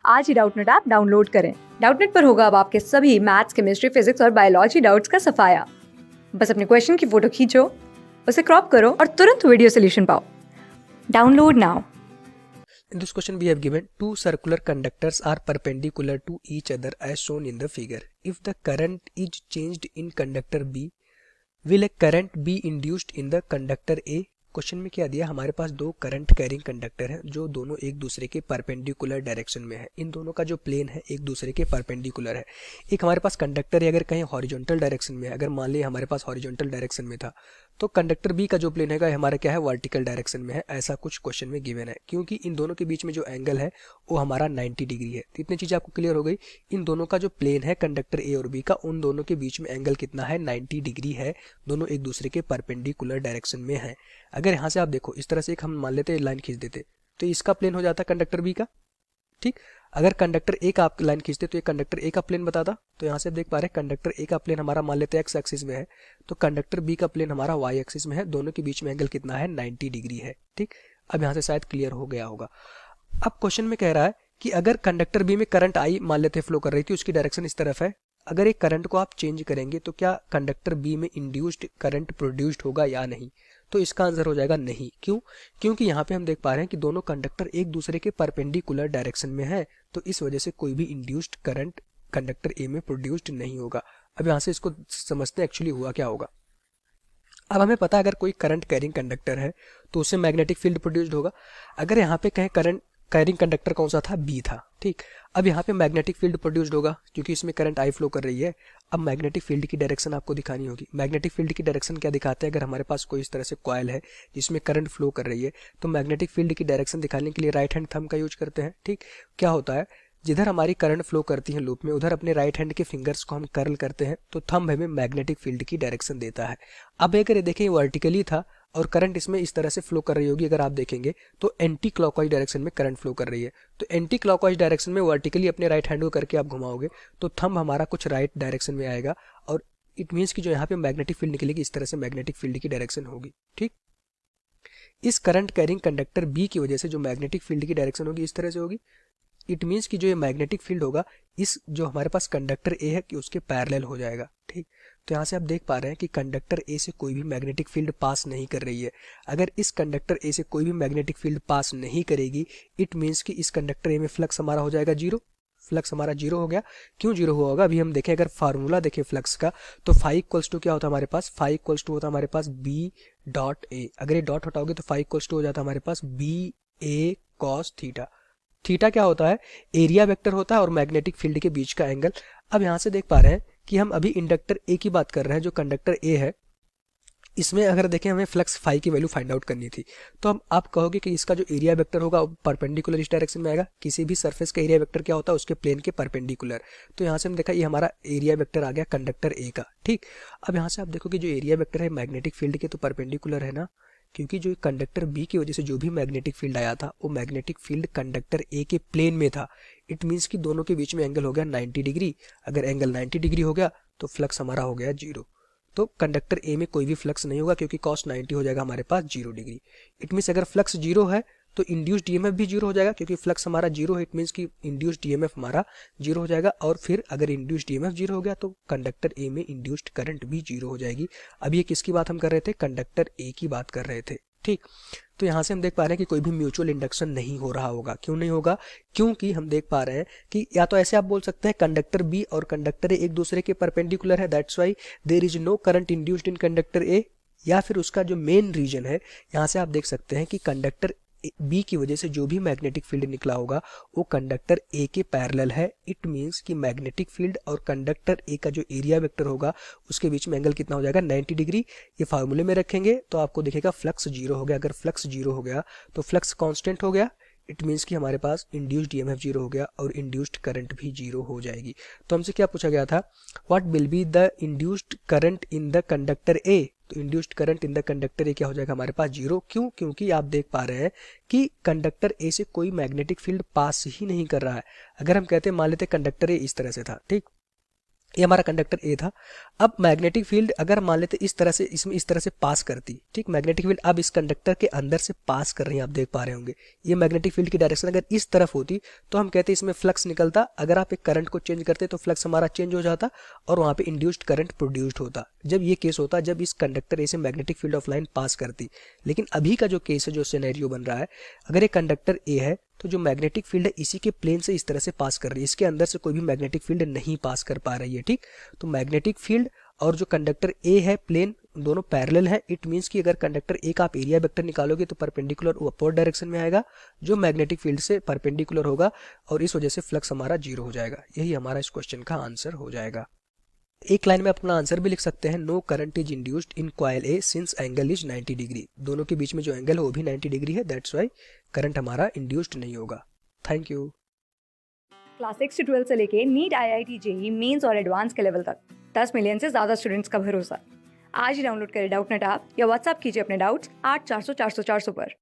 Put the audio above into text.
आज ही Doubtnut app download करें। Doubtnut पर होगा अब आपके सभी मैथ्स, केमिस्ट्री, फिजिक्स और बायोलॉजी डाउट्स का सफाया। बस अपने क्वेश्चन की फोटो खींचो, उसे क्रॉप करो और तुरंत वीडियो सोल्यूशन पाओ। Download now. In this question we have given two circular conductors are perpendicular to each other as shown in the figure. If the current is changed in conductor B, will a current be induced in the conductor A? Question में क्या दिया, हमारे पास दो current carrying conductor हैं जो दोनों एक दूसरे के परपेंडिकुलर डायरेक्शन में है। इन दोनों का जो प्लेन है एक दूसरे के परपेंडिकुलर है। एक हमारे पास कंडक्टर है अगर कहीं हॉरिजॉन्टल डायरेक्शन में है, अगर मान लिया हमारे पास हॉरिजॉन्टल डायरेक्शन में था तो कंडक्टर बी का जो प्लेन है हमारा क्या है, वर्टिकल डायरेक्शन में है। ऐसा कुछ क्वेश्चन में गिवन है क्योंकि इन दोनों के बीच में जो एंगल है वो हमारा 90 डिग्री है। तो इतनी चीज़ आपको क्लियर हो गई। इन दोनों का जो प्लेन है कंडक्टर ए और बी का, उन दोनों के बीच में एंगल कितना है, 90 डिग्री है। दोनों एक दूसरे के परपेंडिकुलर डायरेक्शन में है। अगर यहाँ से आप देखो इस तरह से एक हम मान लेते लाइन खींच देते तो इसका प्लेन हो जाता कंडक्टर बी का, ठीक। अगर कंडक्टर ए का आप लाइन खींचते तो ये कंडक्टर ए का प्लेन बताता। तो यहाँ से देख पा रहे हैं कंडक्टर ए का प्लेन हमारा मान लेते हैं एक्स एक्सिस में है, तो कंडक्टर बी का प्लेन हमारा वाई एक्सिस में है। दोनों के बीच में एंगल कितना है, 90 डिग्री है, ठीक। अब यहाँ से शायद क्लियर हो गया होगा। अब क्वेश्चन में कह रहा है कि अगर कंडक्टर बी में करंट आई मान लेते फ्लो कर रही थी, उसकी डायरेक्शन इस तरफ है, अगर एक करंट को आप चेंज करेंगे तो क्या कंडक्टर बी में इंड्यूस्ड करंट प्रोड्यूस्ड होगा या नहीं? तो इसका आंसर हो जाएगा नहीं। क्यों? क्योंकि यहाँ पे हम देख पा रहे हैं कि दोनों कंडक्टर एक दूसरे के परपेंडिकुलर डायरेक्शन में है, तो इस वजह से कोई भी इंड्यूस्ड करंट कंडक्टर ए में प्रोड्यूस्ड नहीं होगा। अब यहाँ से इसको समझते हैं एक्चुअली हुआ क्या होगा। अब हमें पता है अगर कोई करंट कैरिंग कंडक्टर है तो उससे मैग्नेटिक फील्ड प्रोड्यूस्ड होगा। अगर यहाँ पे कहें करंट कैरिंग कंडक्टर कौन सा था, बी था, ठीक। अब यहाँ पे मैग्नेटिक फील्ड प्रोड्यूस्ड होगा क्योंकि इसमें करंट आई फ्लो कर रही है। अब मैग्नेटिक फील्ड की डायरेक्शन आपको दिखानी होगी। मैग्नेटिक फील्ड की डायरेक्शन क्या दिखाते हैं, अगर हमारे पास कोई इस तरह से कॉइल है जिसमें करंट फ्लो कर रही है तो मैग्नेटिक फील्ड की डायरेक्शन दिखाने के लिए राइट हैंड थंब का यूज करते हैं, ठीक। क्या होता है, जिधर हमारी करंट फ्लो करती है लूप में उधर अपने राइट हैंड के फिंगर्स को हम कर्ल करते हैं तो थंब हमें मैग्नेटिक फील्ड की डायरेक्शन देता है। अब अगर ये देखें वर्टिकली था और करंट इसमें इस तरह से फ्लो कर रही होगी, अगर आप देखेंगे तो एंटी क्लॉकवाइज डायरेक्शन में करंट फ्लो कर रही है। तो एंटी क्लॉकवाइज डायरेक्शन में वर्टिकली अपने राइट हैंड को करके आप घुमाओगे तो थंब हमारा कुछ राइट डायरेक्शन में आएगा और इट मीन्स कि जो यहाँ पे मैग्नेटिक फील्ड निकलेगी इस तरह से मैग्नेटिक फील्ड की डायरेक्शन होगी, ठीक। इस करंट कैरिंग कंडक्टर बी की वजह से जो मैग्नेटिक फील्ड की डायरेक्शन होगी इस तरह से होगी। इट मीन्स कि जो ये मैग्नेटिक फील्ड होगा इस जो हमारे पास कंडक्टर ए है कि उसके पैरेलल हो जाएगा, ठीक। तो यहाँ से आप देख पा रहे हैं कि कंडक्टर ए से कोई भी मैग्नेटिक फील्ड पास नहीं कर रही है। अगर इस कंडक्टर ए से कोई भी मैग्नेटिक फील्ड पास नहीं करेगी इट मीन्स कि इस कंडक्टर ए में फ्लक्स हमारा हो जाएगा जीरो। फ्लक्स हमारा जीरो हो गया। क्यों जीरो हुआ होगा, अभी हम देखें अगर फार्मूला देखें फ्लक्स का तो फाई इक्वल्स टू क्या होता है हमारे पास, फाई इक्वल्स टू होता है हमारे पास बी डॉट ए। अगर ये डॉट हटाओगे तो फाई इक्वल्स टू हो जाता है हमारे पास बी ए कॉस थीटा। थीटा क्या होता है, एरिया वेक्टर होता है और मैग्नेटिक फील्ड के बीच का एंगल। अब यहाँ से देख पा रहे हैं कि हम अभी इंडक्टर ए की बात कर रहे हैं, जो कंडक्टर ए है इसमें अगर देखें हमें फ्लक्स फाई की वैल्यू फाइंड आउट करनी थी तो हम आप कहोगे कि इसका जो एरिया वेक्टर होगा वो परपेंडिकुलर इस डायरेक्शन में आएगा। किसी भी सरफेस का एरिया वेक्टर क्या होता है, उसके प्लेन के परपेंडिकुलर। तो यहाँ से हम देखा ये हमारा एरिया वेक्टर आ गया कंडक्टर ए का, ठीक। अब यहाँ से आप देखो कि जो एरिया वेक्टर है मैग्नेटिक फील्ड के तो परपेंडिकुलर है ना, क्योंकि जो कंडक्टर बी की वजह से जो भी मैग्नेटिक फील्ड आया था वो मैग्नेटिक फील्ड कंडक्टर ए के प्लेन में था। इट मीन्स कि दोनों के बीच में एंगल हो गया 90 डिग्री। अगर एंगल 90 डिग्री हो गया तो फ्लक्स हमारा हो गया जीरो। तो कंडक्टर ए में कोई भी फ्लक्स नहीं होगा क्योंकि कॉस 90 हो जाएगा हमारे पास 0 डिग्री। इट मीन्स अगर फ्लक्स जीरो है तो इंड्यूस्ड ईएमएफ भी जीरो हो जाएगा क्योंकि फ्लक्स हमारा जीरो है। इट मीन्स कि इंड्यूस्ड ईएमएफ हमारा जीरो हो जाएगा और फिर अगर इंड्यूस्ड ईएमएफ जीरो हो गया तो कंडक्टर ए में इंड्यूस्ड करंट भी जीरो हो जाएगी। अब ये किसकी बात हम कर रहे थे, कंडक्टर ए की बात कर रहे थे, ठीक। तो यहाँ से हम देख पा रहे हैं कि कोई भी म्यूचुअल इंडक्शन नहीं हो रहा होगा। क्यों नहीं होगा, क्योंकि हम देख पा रहे हैं कि या तो ऐसे आप बोल सकते हैं कंडक्टर बी और कंडक्टर ए एक दूसरे के परपेंडिकुलर है, that's why there is no current induced in conductor A. या फिर उसका जो मेन रीजन है यहाँ से आप देख सकते हैं कि कंडक्टर बी की वजह से जो भी मैग्नेटिक फील्ड निकला होगा वो कंडक्टर ए के पैरेलल है। इट मीन्स कि मैग्नेटिक फील्ड और कंडक्टर ए का जो एरिया वेक्टर होगा उसके बीच में एंगल कितना हो जाएगा, 90 डिग्री। ये फार्मूले में रखेंगे तो आपको दिखेगा फ्लक्स जीरो हो गया। अगर फ्लक्स जीरो हो गया तो फ्लक्स कांस्टेंट हो गया। इट मीन्स कि हमारे पास इंड्यूस्ड ईएमएफ जीरो हो गया और इंड्यूस्ड करंट भी जीरो हो जाएगी। तो हमसे क्या पूछा गया था, what will be the induced current in the conductor A. तो induced current in the conductor A क्या हो जाएगा हमारे पास जीरो। क्यों, क्योंकि आप देख पा रहे हैं कि कंडक्टर ए से कोई मैग्नेटिक फील्ड पास ही नहीं कर रहा है। अगर हम कहते हैं मान लेते कंडक्टर ए इस तरह से था, ठीक, ये हमारा कंडक्टर ए था। अब मैग्नेटिक फील्ड अगर मान लेते इस तरह से, इसमें इस तरह से पास करती, ठीक, मैग्नेटिक फील्ड अब इस कंडक्टर के अंदर से पास कर रही है, आप देख पा रहे होंगे। ये मैग्नेटिक फील्ड की डायरेक्शन अगर इस तरफ होती तो हम कहते इसमें फ्लक्स निकलता। अगर आप एक करंट को चेंज करते तो फ्लक्स हमारा चेंज हो जाता और वहां पे इंड्यूस्ड करंट प्रोड्यूस्ड होता। जब ये केस होता जब इस कंडक्टर ए से मैग्नेटिक फील्ड ऑफ लाइन पास करती। लेकिन अभी का जो केस है, जो सिनेरियो बन रहा है, अगर ये कंडक्टर ए है तो जो मैग्नेटिक फील्ड है इसी के प्लेन से इस तरह से पास कर रही है, इसके अंदर से कोई भी मैग्नेटिक फील्ड नहीं पास कर पा रही है, ठीक। तो मैग्नेटिक फील्ड और जो कंडक्टर ए है प्लेन, दोनों पैरेलल है। इट मींस कि अगर कंडक्टर ए का आप एरिया वेक्टर निकालोगे तो परपेंडिकुलर अपवर्ड डायरेक्शन में आएगा, जो मैग्नेटिक फील्ड से परपेंडिकुलर होगा, और इस वजह से फ्लक्स हमारा जीरो हो जाएगा। यही हमारा इस क्वेश्चन का आंसर हो जाएगा। एक लाइन में अपना आंसर भी लिख सकते हैं, no current is induced in coil A since angle is 90 degree. दोनों के बीच में जो एंगल है वो भी 90 डिग्री है, दैट्स वाई करंट हमारा इंड्यूस्ड नहीं होगा। Thank you. क्लास 6 से 12 से लेके नीट, IIT, JEE मेंस और एडवांस के लेवल तक 10 मिलियन से ज़्यादा स्टूडेंट्स का भरोसा। आज ही डाउनलोड करें डाउटनेट ऐप या व्हाट्सएप कीजिए अपने डाउट्स 8400 400 400 पर।